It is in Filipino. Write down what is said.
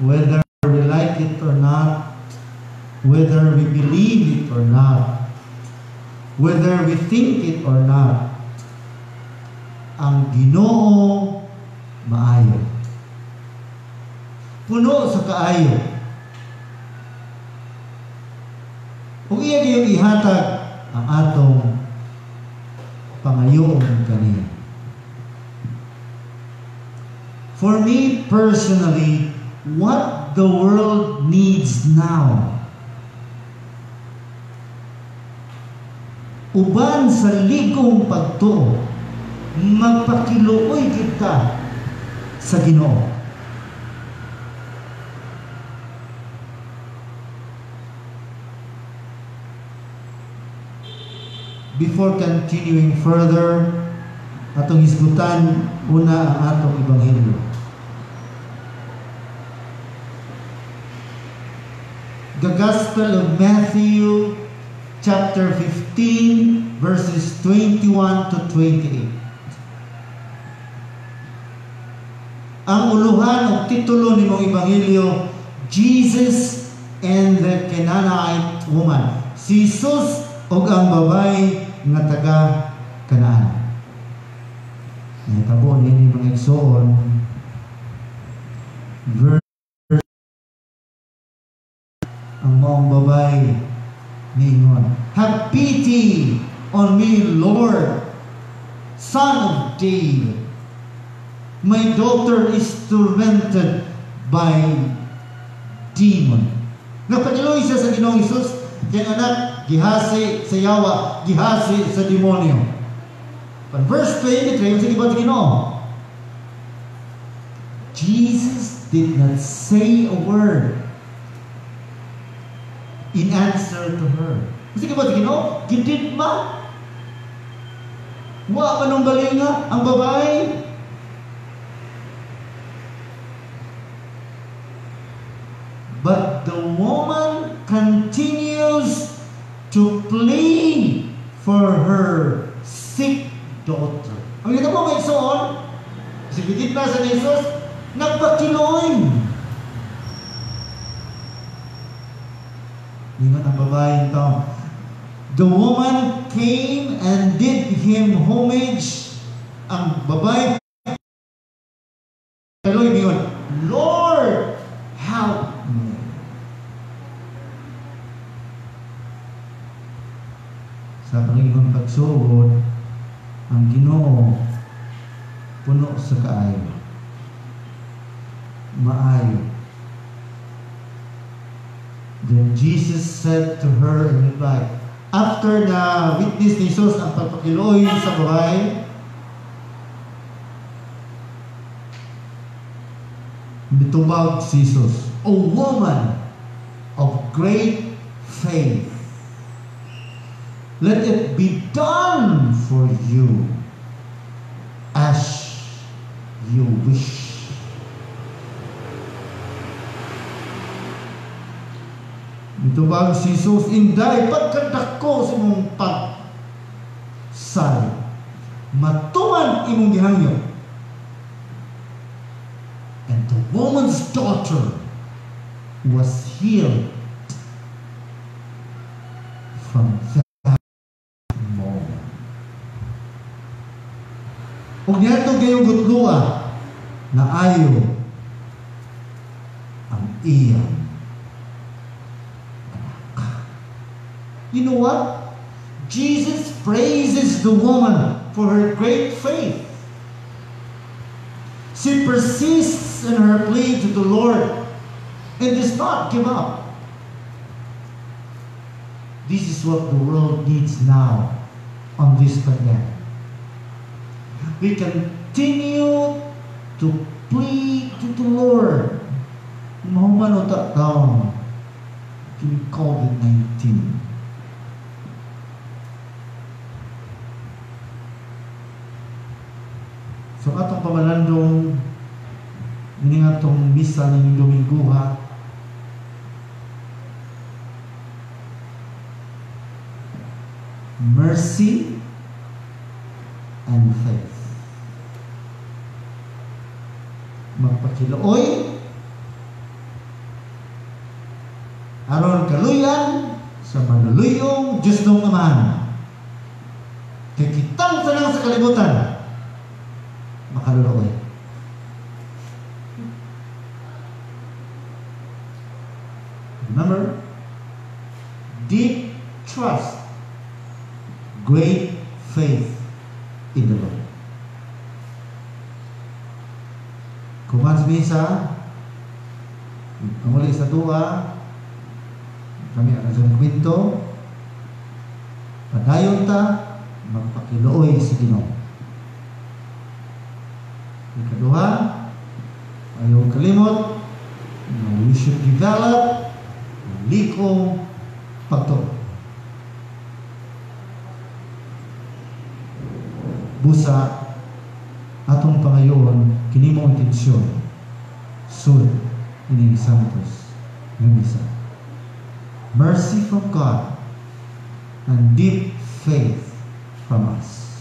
whether we like it or not, whether we believe it or not, whether we think it or not, ang Ginoo maayo. Puno sa kaayo. Kung iya yung ihatag ang atong pangayoon kaniya. For me personally, what the world needs now, uban sa ligong pagtuo, magpakiluoy kita sa Ginoo. Before continuing further, atong hisgutan una ang atong ebanghelyo. The Gospel of Matthew, chapter 15, verses 21 to 28. Ang uluhan o titulo ni mong ebanghelyo, Jesus and the Canaanite woman. Si Jesus o ang babay nga taga Kanaan. Natabo niya ni mga igsoon, ang maong babay ningon, have pity on me, Lord, Son of David. My daughter is tormented by demon. Nagpakiloy siya sa Ginoong Hesus, kaya anak, gihasi sa yawa, gihasi sa demonyo. But verse 23, sige ba Ginoo? Jesus did not say a word in answer to her. Sige ba Ginoo? Gidid ma? Wa pa nung balinga ang babae? But the woman continues to plead for her sick daughter. Ang ito mo may soon, sigigit na sa Jesus, nagpakiloy. Ingat ang babae ito. The woman came and did him homage. Ang babae, kiloy niyon, Lord, help me. Sa Panginoon pagsugod, ang Ginoo puno sa kaayo. Maayo. Then Jesus said to her in reply, after na witness ni Jesus ang pagpakiloy sa babae, bitubag si Jesus, O woman of great faith, let it be done for you as you wish. Mitubag si Jesus, inday pagkadako sa imong pagsali, matuman imong gihangyo. And the woman's daughter was healed from that moment. Ug niadto gayong gutluwa na ayo ang iyang anak. You know what? Jesus praises the woman for her great faith. She persists in her plea to the Lord and does not give up. This is what the world needs now on this planet. We continue to plead to the Lord. Mahuman o taon kini COVID-19. So atong pamalandong ini atong misa ng Domingo ha. Mercy and faith. Magpakilaoy pagkaluyan sa manuluyong Diyos ng Amahan. Kaya kitang tanang sa kalibutan, makaluluoy. Remember, deep trust, great faith in the Lord. Kuman sa misa, muli sa tuwa, kami ang sa kwento, padayon ta, magpakiluoy sa Ginoo. Ikaduha, ayaw kalimot, we should develop likong pagtuo. Busa atong pangayon kinimong intensyon sud ini santos ng misa. Mercy from God and deep faith from us.